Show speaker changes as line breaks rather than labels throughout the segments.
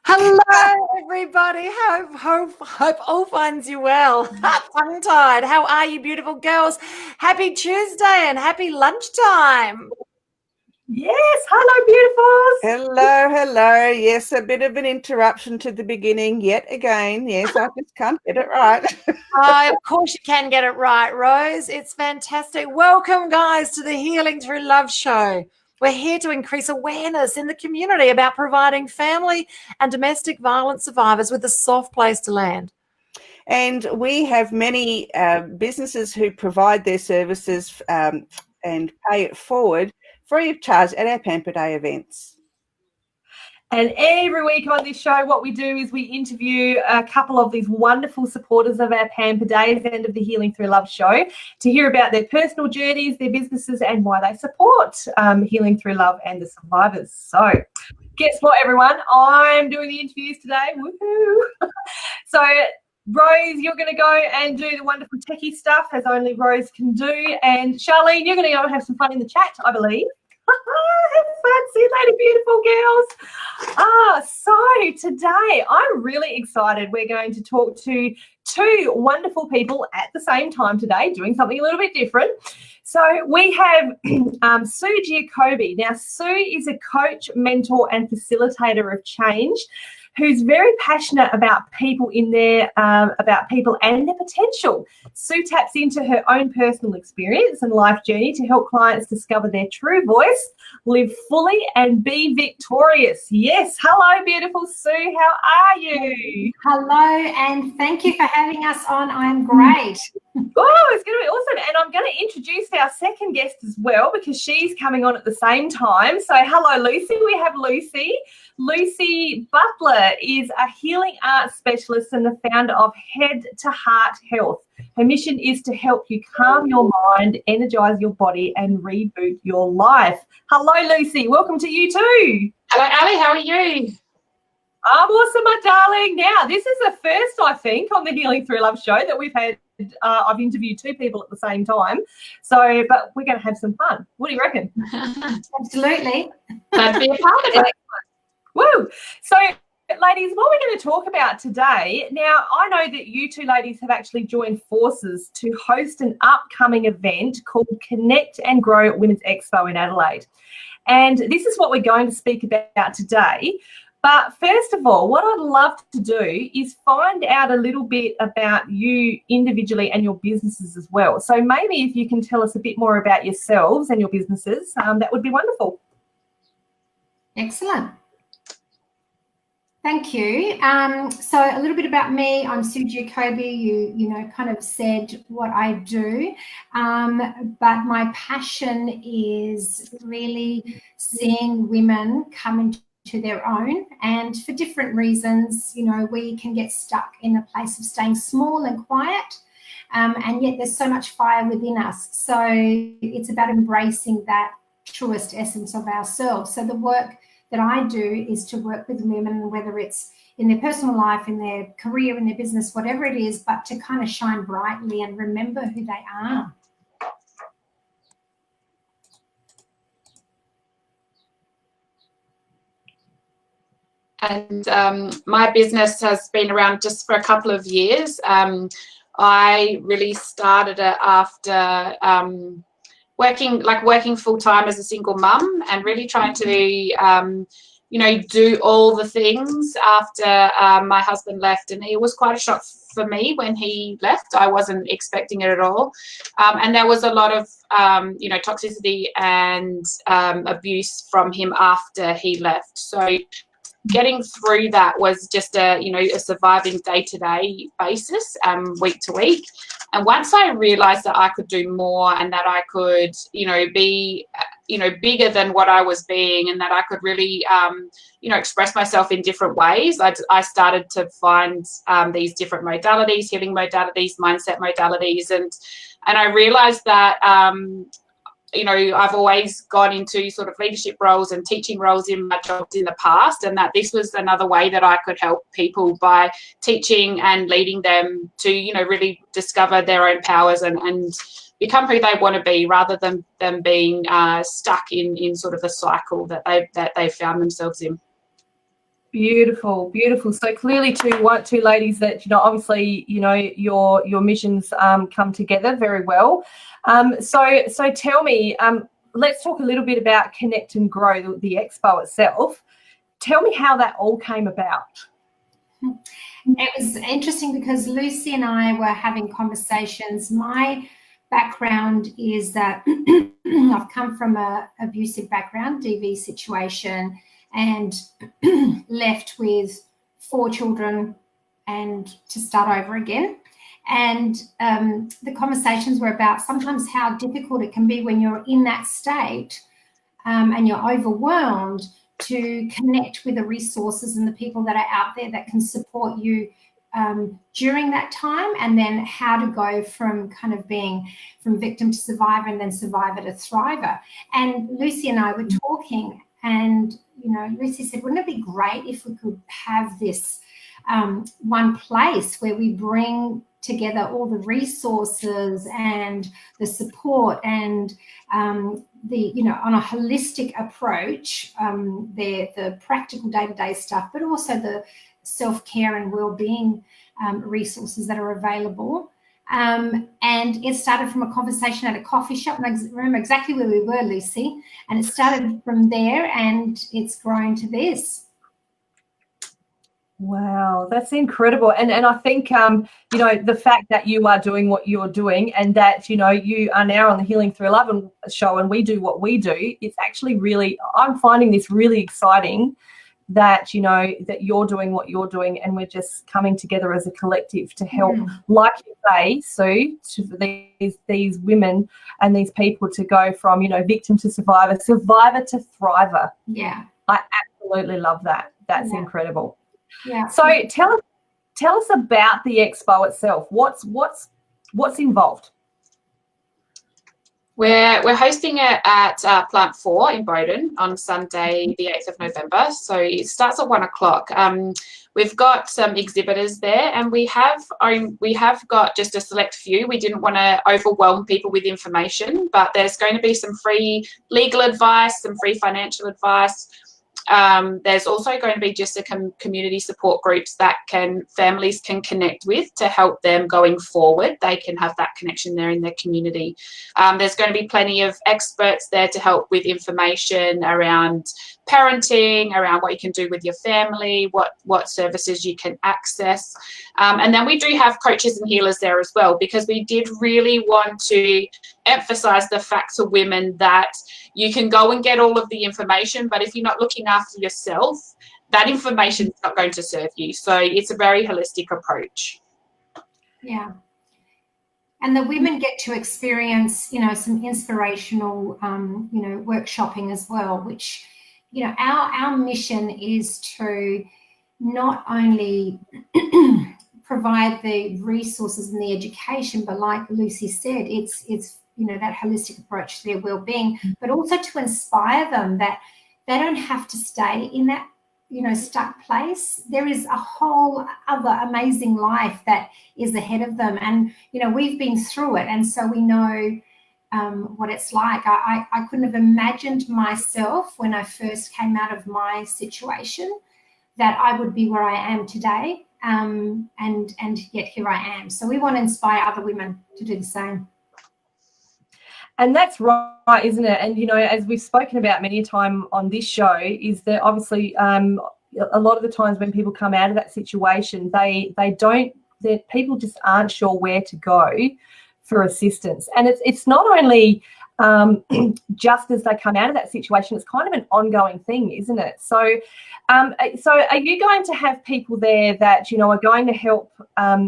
Hello, everybody. Hope all finds you well. Tongue-tied. How are you, beautiful girls? Happy Tuesday and happy lunchtime.
Yes, hello, beautifuls.
Hello. Yes, a bit of an interruption to the beginning yet again. Yes, I just can't get it right.
Of course you can get it right, Rose. It's fantastic. Welcome, guys, to the Healing Through Love show. We're here to increase awareness in the community about providing family and domestic violence survivors with a soft place to land.
And we have many businesses who provide their services and pay it forward free of charge at our Pamper Day events.
And every week on this show, what we do is we interview a couple of these wonderful supporters of our Pamper Days and of the Healing Through Love show to hear about their personal journeys, their businesses, and why they support Healing Through Love and the survivors. So guess what, everyone? I'm doing the interviews today. Woohoo! So Rose, you're going to go and do the wonderful techie stuff as only Rose can do. And Charlene, you're going to go and have some fun in the chat, I believe. Have fun. See you later, beautiful girls. So today I'm really excited. We're going to talk to two wonderful people at the same time today, doing something a little bit different. So we have Sue Giacobbe. Now, Sue is a coach, mentor, and facilitator of change, who's very passionate about people about people and their potential. Sue taps into her own personal experience and life journey to help clients discover their true voice, live fully, and be victorious. Yes, hello, beautiful Sue. How are you?
Hello, and thank you for having us on. I'm great.
Oh, it's going to be awesome. And I'm going to introduce our second guest as well because she's coming on at the same time. So hello, Lucy. We have Lucy. Lucy Butler is a healing arts specialist and the founder of Head to Heart Health. Her mission is to help you calm your mind, energize your body, and reboot your life. Hello, Lucy. Welcome to you too.
Hello, Ali. How are you?
I'm awesome, my darling. Now, this is the first, I think, on the Healing Through Love show that we've had. I've interviewed two people at the same time. So, but we're going to have some fun. What do you reckon?
Absolutely.
Glad to be a part of it.
Woo! So, ladies, what we're going to talk about today, now I know that you two ladies have actually joined forces to host an upcoming event called Connect and Grow Women's Expo in Adelaide. And this is what we're going to speak about today. But first of all, what I'd love to do is find out a little bit about you individually and your businesses as well. So maybe if you can tell us a bit more about yourselves and your businesses, that would be wonderful.
Excellent. Thank you. So a little bit about me. I'm Sue Giacobbe. You know, kind of said what I do, but my passion is really seeing women come into their own, and for different reasons, you know, we can get stuck in a place of staying small and quiet, and yet there's so much fire within us. So it's about embracing that truest essence of ourselves. So the work that I do is to work with women, whether it's in their personal life, in their career, in their business, whatever it is, but to kind of shine brightly and remember who they are.
And my business has been around just for a couple of years. I really started it after working full-time as a single mum and really trying to, do all the things after my husband left. And it was quite a shock for me when he left. I wasn't expecting it at all. And there was a lot of, toxicity and abuse from him after he left. So getting through that was just a surviving day-to-day basis, week to week. And once I realized that I could do more and that I could, be, bigger than what I was being, and that I could really, express myself in different ways, I started to find these different modalities, healing modalities, mindset modalities. And I realized that, I've always gone into sort of leadership roles and teaching roles in my jobs in the past, and that this was another way that I could help people by teaching and leading them to, really discover their own powers and become who they want to be, rather than them being stuck in sort of the cycle that they found themselves in.
Beautiful, beautiful. So clearly two ladies that, obviously, your missions come together very well. So tell me, let's talk a little bit about Connect and Grow, the expo itself. Tell me how that all came about.
It was interesting because Lucy and I were having conversations. My background is that I've come from an abusive background, DV situation, and left with 4 children and to start over again. And the conversations were about sometimes how difficult it can be when you're in that state and you're overwhelmed to connect with the resources and the people that are out there that can support you during that time, and then how to go from kind of being from victim to survivor and then survivor to thriver. And Lucy and I were talking, and Lucy said, wouldn't it be great if we could have this one place where we bring together all the resources and the support and the on a holistic approach, the practical day-to-day stuff, but also the self-care and well-being resources that are available. And it started from a conversation at a coffee shop, and I remember exactly where we were, Lucy, and it started from there and it's grown to this.
Wow, that's incredible. And I think, the fact that you are doing what you're doing and that, you are now on the Healing Through Love show and we do what we do, it's actually really, I'm finding this really exciting that, that you're doing what you're doing and we're just coming together as a collective to help, like you say, Sue, to these women and these people to go from, victim to survivor, survivor to thriver.
Yeah.
I absolutely love that. That's incredible.
Yeah.
So tell us about the expo itself. What's involved?
We're hosting it at Plant 4 in Bowden on Sunday, the 8th of November. So it starts at 1 o'clock. We've got some exhibitors there, and we have got just a select few. We didn't want to overwhelm people with information, but there's going to be some free legal advice, some free financial advice. There's also going to be just a community support groups that families can connect with to help them going forward. They can have that connection there in their community. There's going to be plenty of experts there to help with information around parenting, around what you can do with your family, what services you can access. And then we do have coaches and healers there as well, because we did really want to emphasize the fact to women that you can go and get all of the information, but if you're not looking after yourself, that information is not going to serve you. So it's a very holistic approach. Yeah.
And the women get to experience, some inspirational, workshopping as well, which, our mission is to not only provide the resources and the education, but like Lucy said, it's that holistic approach to their well-being, but also to inspire them that they don't have to stay in that, stuck place. There is a whole other amazing life that is ahead of them. And, we've been through it. And so we know what it's like. I couldn't have imagined myself when I first came out of my situation that I would be where I am today. And yet here I am. So we want to inspire other women to do the same.
And that's right, isn't it? And, as we've spoken about many a time on this show, is that obviously a lot of the times when people come out of that situation, people just aren't sure where to go for assistance. And it's not only just as they come out of that situation, it's kind of an ongoing thing, isn't it? So are you going to have people there that, are going to help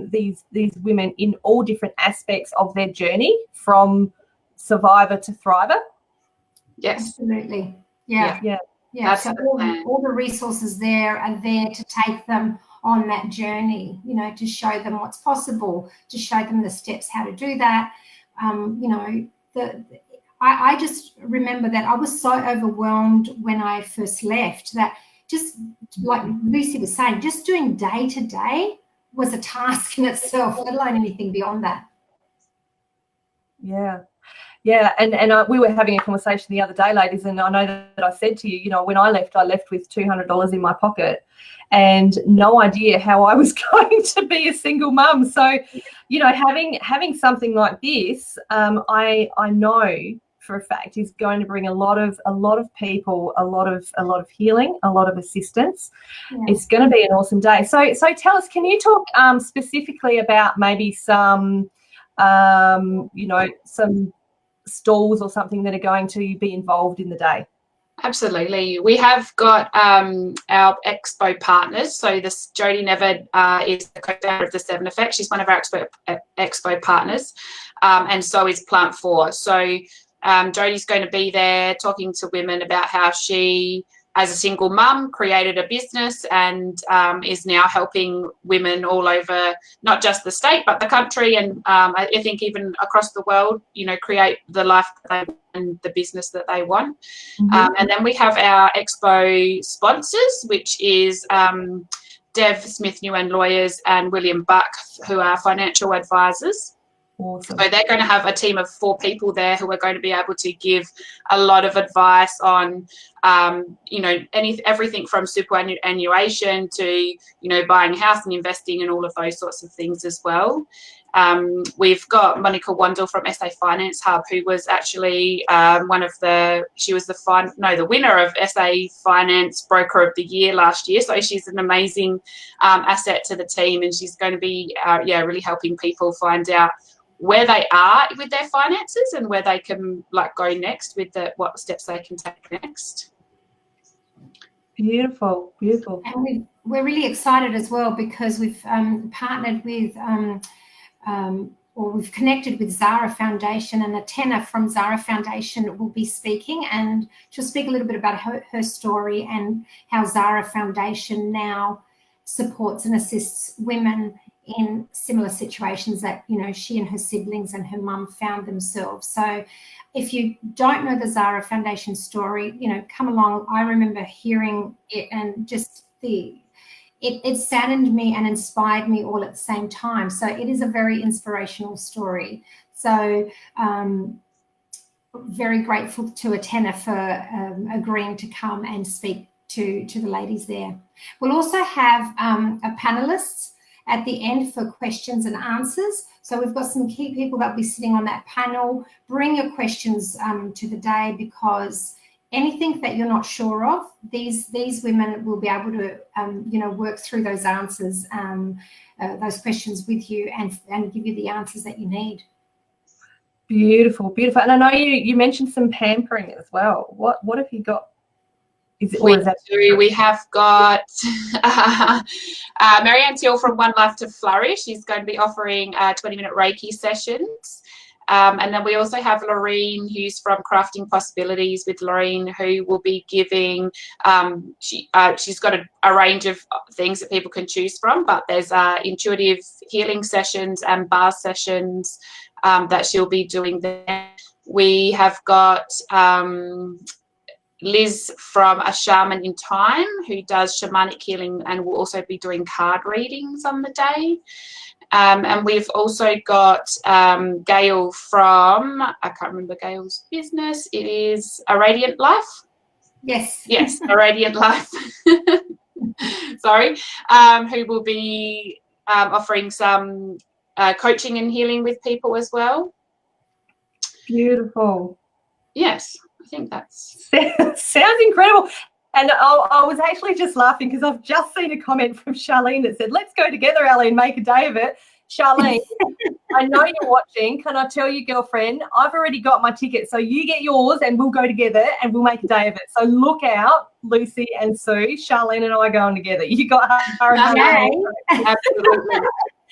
these women in all different aspects of their journey from survivor to thriver?
Yes,
absolutely. Yeah. So all the resources there are there to take them on that journey, to show them what's possible, to show them the steps how to do that. I just remember that I was so overwhelmed when I first left that, just like Lucy was saying, just doing day to day was a task in itself, let alone anything beyond that.
Yeah. Yeah, and we were having a conversation the other day, ladies, and I know that I said to you, you know, when I left with $200 in my pocket and no idea how I was going to be a single mum. So, you know, having something like this, I know for a fact is going to bring a lot of people, a lot of healing, a lot of assistance. Yeah. It's going to be an awesome day. So tell us, can you talk specifically about maybe some, you know, some stalls or something that are going to be involved in the day?
Absolutely. We have got our expo partners. So this Jodie Never is the co-founder of the 7 Effect. She's one of our expo partners, and so is Plant 4. So Jodie's going to be there talking to women about how she, as a single mum, created a business and is now helping women all over, not just the state, but the country, and I think even across the world, you know, create the life that they want and the business that they want. Mm-hmm. And then we have our expo sponsors, which is Dev Smith New and Lawyers and William Buck, who are financial advisors. Awesome. So they're going to have a team of 4 people there who are going to be able to give a lot of advice on, you know, everything from superannuation to, you know, buying a house and investing and all of those sorts of things as well. We've got Monica Wandel from SA Finance Hub, who was actually the winner of SA Finance Broker of the Year last year. So she's an amazing asset to the team, and she's going to be, really helping people find out where they are with their finances and where they can go next with what steps they can take next.
Beautiful.
And we're really excited as well because we've partnered with or we've connected with Zara Foundation, and Atena from Zara Foundation will be speaking, and she'll speak a little bit about her story and how Zara Foundation now supports and assists women in similar situations that, you know, she and her siblings and her mum found themselves. So if you don't know the Zara Foundation story, you know, come along. I remember hearing it and just it saddened me and inspired me all at the same time. So it is a very inspirational story. So very grateful to Atena for agreeing to come and speak to the ladies there. We'll also have a panelists at the end for questions and answers. So we've got some key people that will be sitting on that panel. Bring your questions to the day, because anything that you're not sure of, these women will be able to, work through those answers, those questions with you and give you the answers that you need.
Beautiful. And I know you mentioned some pampering as well. What have you got?
We have got Marianne Teal from One Life to Flourish. She's going to be offering 20-minute Reiki sessions. And then we also have Lorraine, who's from Crafting Possibilities with Lorraine, who will be giving, she's got a range of things that people can choose from, but there's intuitive healing sessions and bar sessions that she'll be doing there. We have got Liz from A Shaman in Time, who does shamanic healing and will also be doing card readings on the day. And we've also got Gail from, I can't remember Gail's business. It is A Radiant Life.
Yes,
A Radiant Life. Sorry. Who will be offering some coaching and healing with people as well.
Beautiful.
Yes, I think that's...
Sounds incredible. And I was actually just laughing because I've just seen a comment from Charlene that said, let's go together, Ellie, and make a day of it. Charlene, I know you're watching. Can I tell you, girlfriend, I've already got my ticket. So you get yours and we'll go together and we'll make a day of it. So look out, Lucy and Sue. Charlene and I are going together. You got her.
Absolutely.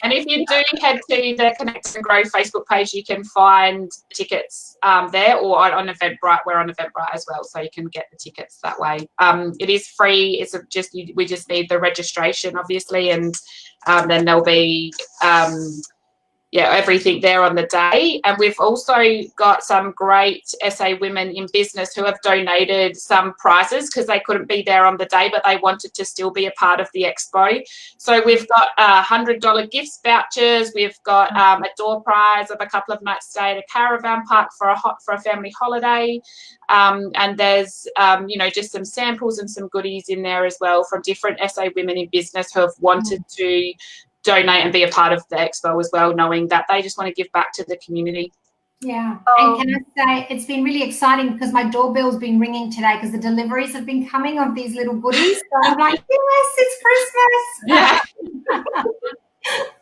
And if you do head to the Connect and Grow Facebook page, you can find tickets there, or on Eventbrite. We're on Eventbrite as well, so you can get the tickets that way. It is free. It's we just need the registration, obviously, and then there'll be everything there on the day. And we've also got some great SA women in business who have donated some prizes because they couldn't be there on the day, but they wanted to still be a part of the expo. So we've got $100 gift vouchers. We've got a door prize of a couple of nights stay at a caravan park for a family holiday. And there's, just some samples and some goodies in there as well from different SA women in business who have wanted to donate and be a part of the expo as well, knowing that they just want to give back to the community.
Yeah. And can I say, it's been really exciting because my doorbell's been ringing today because the deliveries have been coming of these little goodies. So I'm like, yes, it's Christmas.
Yeah.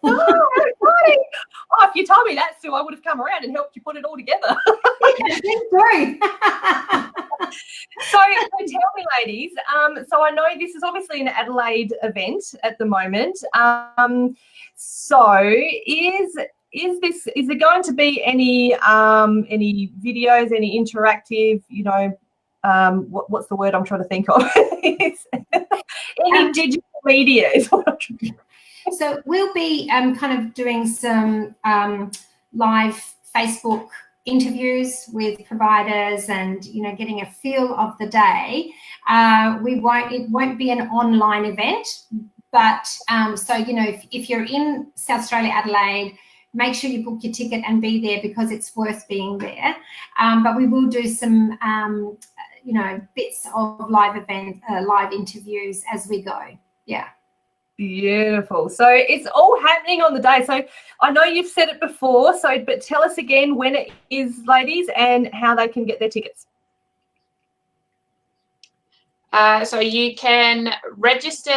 Oh, exciting. Oh, if you told me that, Sue, I would have come around and helped you put it all together.
Yes, me too.
So tell me, ladies, so I know this is obviously an Adelaide event at the moment. So is there going to be any videos, any interactive, what's the word I'm trying to think of? Any digital media is what I'm trying to think.
So we'll be kind of doing some live Facebook interviews with providers and getting a feel of the day. It won't be an online event, but so if you're in South Australia, Adelaide, make sure you book your ticket and be there because it's worth being there. But we will do some bits of live interviews as we go. Yeah.
Beautiful. So it's all happening on the day. So I know you've said it before, but tell us again when it is, ladies, and how they can get their tickets.
So you can register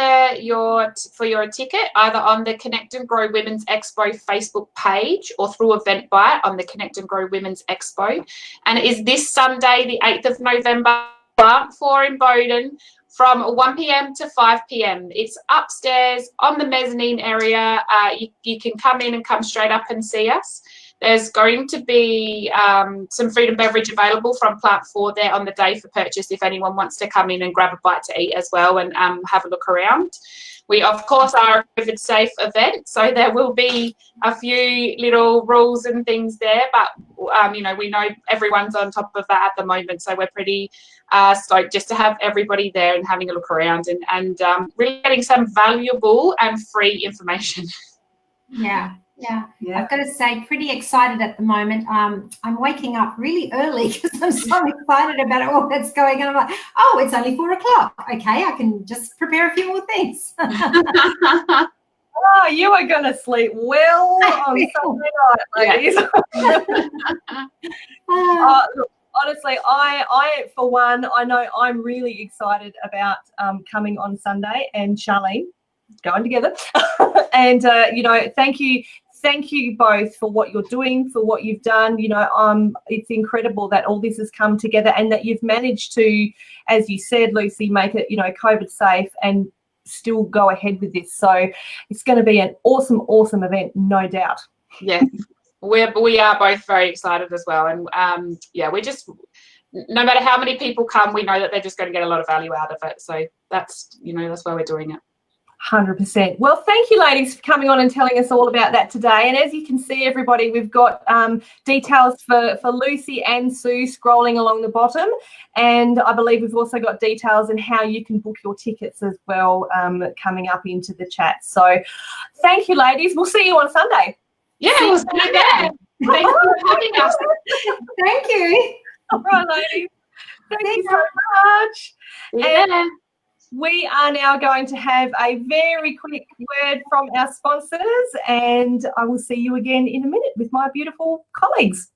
for your ticket either on the Connect and Grow Women's Expo Facebook page or through Eventbrite on the Connect and Grow Women's Expo. And it is this Sunday, the 8th of November, Plant 4 in Bowden, from 1 p.m. to 5 p.m. It's upstairs on the mezzanine area. You can come in and come straight up and see us. There's going to be some food and beverage available from Plant 4 there on the day for purchase if anyone wants to come in and grab a bite to eat as well and have a look around. We, of course, are a COVID-safe event, so there will be a few little rules and things there, but, we know everyone's on top of that at the moment, so we're pretty stoked just to have everybody there and having a look around and really getting some valuable and free information.
Yeah. I've got to say, pretty excited at the moment. I'm waking up really early because I'm so excited about all that's going on. I'm like, oh, it's only 4 o'clock. Okay, I can just prepare a few more things.
Oh, you are going to sleep well on Sunday night, ladies. Look, honestly, I for one, I know I'm really excited about coming on Sunday, and Charlene, going together. And thank you both for what you're doing, for what you've done. It's incredible that all this has come together and that you've managed to, as you said, Lucy, make it COVID safe and still go ahead with this. So it's going to be an awesome event, no doubt.
Yeah, we are both very excited as well, and we just, no matter how many people come, we know that they're just going to get a lot of value out of it. So that's why we're doing it.
100%. Well, thank you, ladies, for coming on and telling us all about that today. And as you can see, everybody, we've got details for Lucy and Sue scrolling along the bottom. And I believe we've also got details on how you can book your tickets as well coming up into the chat. So thank you, ladies. We'll see you on Sunday.
Yeah, we'll see you then. Thank you for having us.
Thank you.
All right, ladies. Thank you so much.
Yeah.
We are now going to have a very quick word from our sponsors, and I will see you again in a minute with my beautiful colleagues.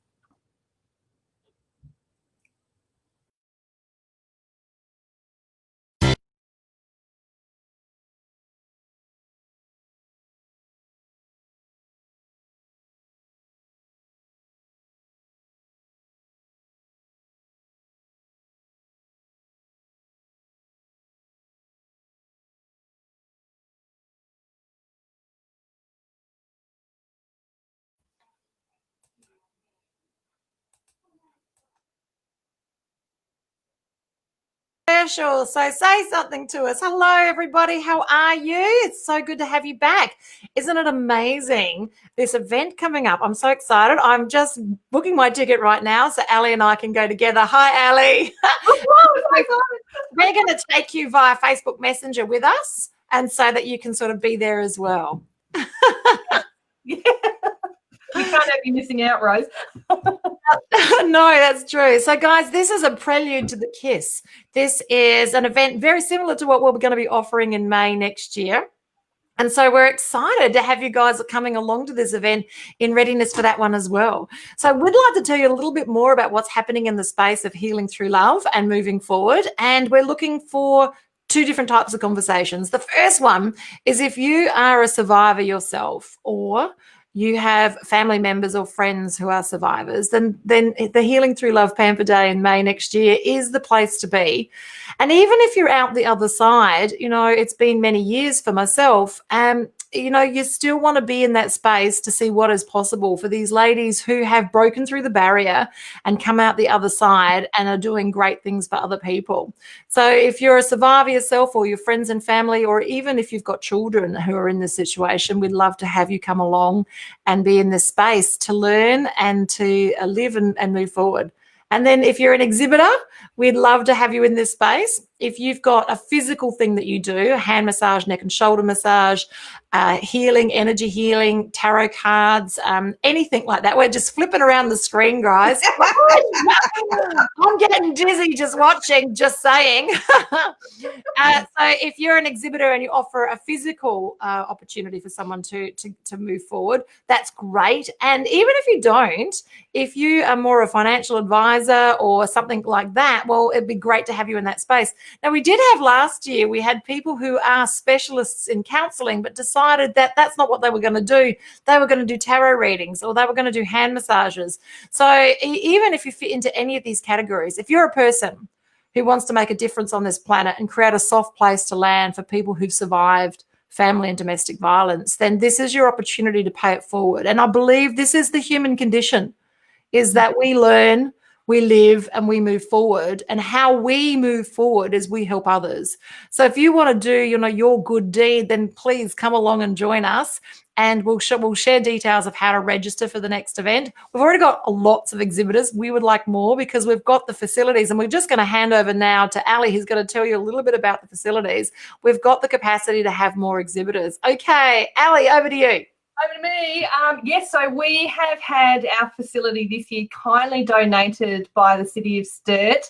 special. So say something to us. Hello, everybody. How are you? It's so good to have you back. Isn't it amazing? This event coming up. I'm so excited. I'm just booking my ticket right now so Ali and I can go together. Hi, Ali. We're going to take you via Facebook Messenger with us, and so that you can sort of be there as well.
Yeah. We can't have you missing out, Rose.
No, that's true. So, guys, this is a prelude to the KISS. This is an event very similar to what we're going to be offering in May next year. And so we're excited to have you guys coming along to this event in readiness for that one as well. So we'd like to tell you a little bit more about what's happening in the space of healing through love and moving forward. And we're looking for two different types of conversations. The first one is if you are a survivor yourself, or you have family members or friends who are survivors, then the Healing Through Love Pamper Day in May next year is the place to be. And even if you're out the other side, you know, it's been many years for myself, you know, you still want to be in that space to see what is possible for these ladies who have broken through the barrier and come out the other side and are doing great things for other people. So if you're a survivor yourself, or your friends and family, or even if you've got children who are in this situation, we'd love to have you come along and be in this space to learn and to live and move forward. And then if you're an exhibitor, we'd love to have you in this space. If you've got a physical thing that you do, hand massage, neck and shoulder massage, healing, energy healing, tarot cards, anything like that. We're just flipping around the screen, guys. I'm getting dizzy just watching, just saying. So if you're an exhibitor and you offer a physical opportunity for someone to move forward, that's great. And even if you don't, if you are more a financial advisor or something like that, well, it'd be great to have you in that space. Now, we did have last year, we had people who are specialists in counselling but decided that that's not what they were going to do. They were going to do tarot readings, or they were going to do hand massages. So even if you fit into any of these categories, if you're a person who wants to make a difference on this planet and create a soft place to land for people who've survived family and domestic violence, then this is your opportunity to pay it forward. And I believe this is the human condition, is that we learn, we live, and we move forward. And how we move forward is we help others. So if you want to do, you know, your good deed, then please come along and join us. And we'll share details of how to register for the next event. We've already got lots of exhibitors. We would like more because we've got the facilities. And we're just going to hand over now to Ali, who's going to tell you a little bit about the facilities. We've got the capacity to have more exhibitors. Okay, Ali, over to you.
Over to me. Yes, so we have had our facility this year kindly donated by the City of Sturt,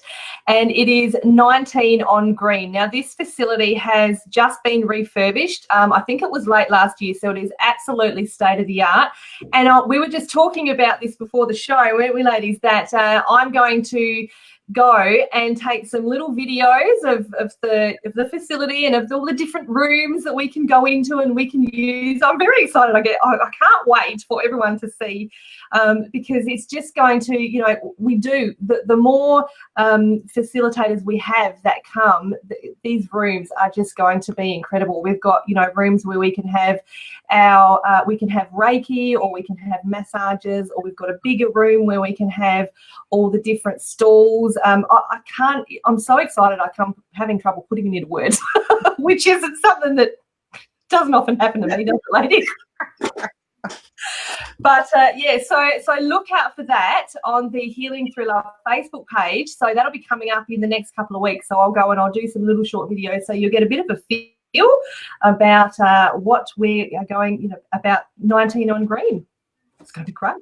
and it is 19 on Green. Now, this facility has just been refurbished. I think it was late last year, so it is absolutely state-of-the-art. And we were just talking about this before the show, weren't we, ladies, that I'm going to go and take some little videos of the facility and of all the different rooms that we can go into and we can use. I'm very excited. I can't wait for everyone to see, because it's just going to, you know, we do the more facilitators we have that come, these rooms are just going to be incredible. We've got, you know, rooms where we can have we can have Reiki, or we can have massages, or we've got a bigger room where we can have all the different stalls. I'm so excited. I'm having trouble putting it into words, which isn't something that doesn't often happen to me, does it, ladies? But yeah, so look out for that on the Healing Through Love Facebook page. So that'll be coming up in the next couple of weeks. So I'll go and I'll do some little short videos, so you'll get a bit of a feel about what we are going, you know, about 19 on Green. It's going to be great.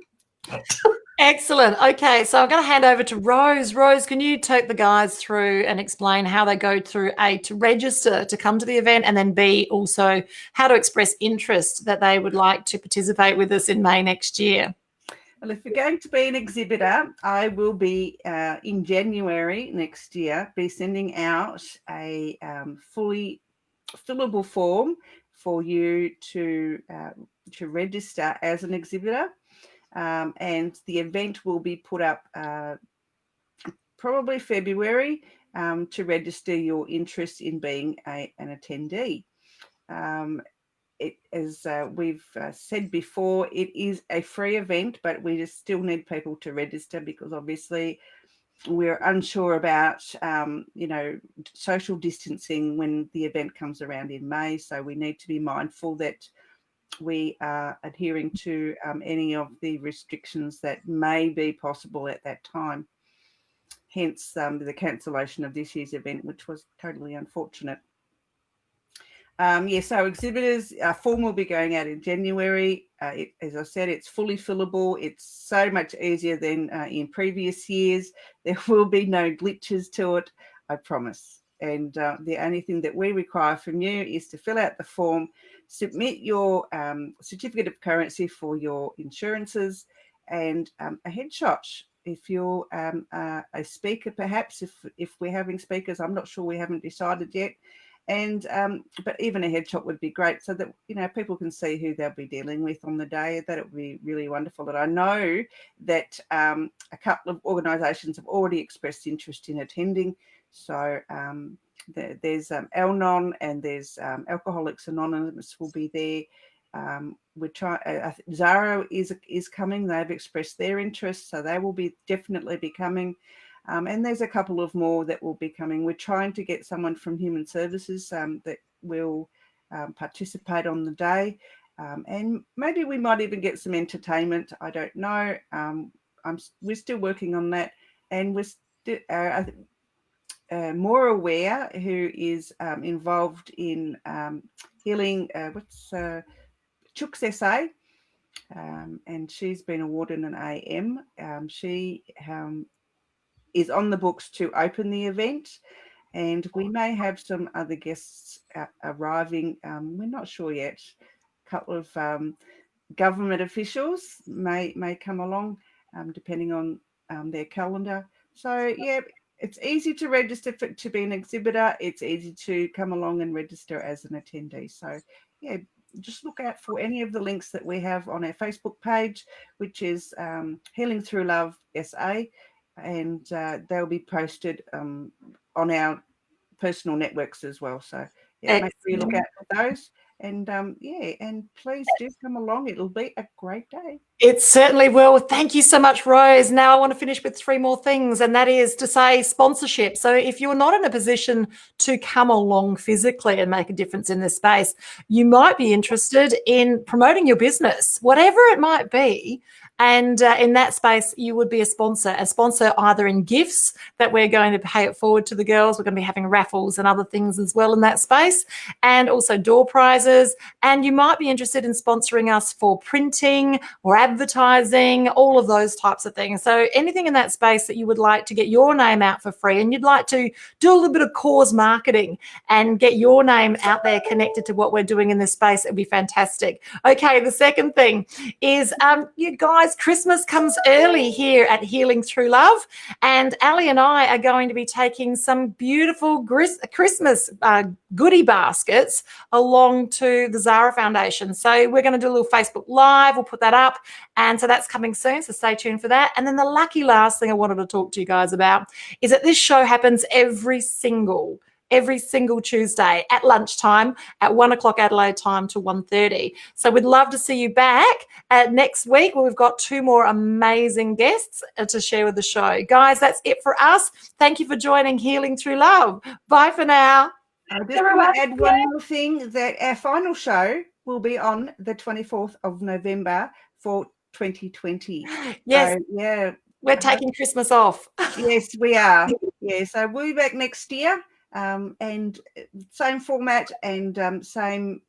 Excellent. Okay, so I'm going to hand over to Rose. Rose, can you take the guys through and explain how they go through A, to register to come to the event, and then B, also how to express interest that they would like to participate with us in May next year?
Well, if you're going to be an exhibitor, I will be in January next year be sending out a fully fillable form for you to register as an exhibitor. And the event will be put up probably February to register your interest in being an attendee. As we've said before, it is a free event, but we just still need people to register, because obviously we're unsure about, social distancing when the event comes around in May. So we need to be mindful that we are adhering to any of the restrictions that may be possible at that time. Hence the cancellation of this year's event, which was totally unfortunate. So exhibitors form will be going out in January. As I said, it's fully fillable. It's so much easier than in previous years. There will be no glitches to it, I promise. And the only thing that we require from you is to fill out the form, submit your certificate of currency for your insurances, and a headshot. If you're a speaker, perhaps, if we're having speakers, I'm not sure, we haven't decided yet. And but even a headshot would be great, so that people can see who they'll be dealing with on the day. That would be really wonderful. And I know that a couple of organisations have already expressed interest in attending. So there's Al-Non and there's Alcoholics Anonymous will be there. Zara is coming. They've expressed their interest, so they will definitely be coming. And there's a couple of more that will be coming. We're trying to get someone from Human Services that will participate on the day. And maybe we might even get some entertainment. I don't know. We're still working on that. And we're still, more aware, who is involved in healing, Chooks SA. And she's been awarded an AM. She is on the books to open the event, and we may have some other guests arriving. We're not sure yet. A couple of government officials may come along, depending on their calendar. So yeah, it's easy to register to be an exhibitor. It's easy to come along and register as an attendee. So yeah, just look out for any of the links that we have on our Facebook page, which is Healing Through Love SA. And they'll be posted on our personal networks as well. So yeah, make sure you look out for those. And and please do come along. It'll be a great day.
It certainly will. Thank you so much, Rose. Now I want to finish with 3 more things, and that is to say sponsorship. So if you're not in a position to come along physically and make a difference in this space, you might be interested in promoting your business, whatever it might be. And in that space, you would be a sponsor either in gifts that we're going to pay it forward to the girls. We're going to be having raffles and other things as well in that space, and also door prizes. And you might be interested in sponsoring us for printing or advertising, all of those types of things. So anything in that space that you would like to get your name out for free, and you'd like to do a little bit of cause marketing and get your name out there connected to what we're doing in this space, it would be fantastic. Okay, the second thing is, you guys, Christmas comes early here at Healing Through Love, and Ali and I are going to be taking some beautiful Christmas goodie baskets along to the Zara Foundation. So we're going to do a little Facebook Live. We'll put that up. And so that's coming soon. So stay tuned for that. And then the lucky last thing I wanted to talk to you guys about is that this show happens every single Tuesday at lunchtime at 1 o'clock Adelaide time to 1:30. So we'd love to see you back next week, where we've got 2 more amazing guests to share with the show. Guys, that's it for us. Thank you for joining Healing Through Love. Bye for now.
I just want to add one more thing, that our final show will be on the 24th of November for 2020.
Yes.
So, yeah.
We're taking Christmas off.
Yes, we are. Yeah, so we'll be back next year, and same format and same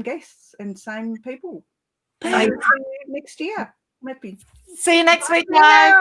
guests and same people. See you next year. Maybe.
See you next week, guys.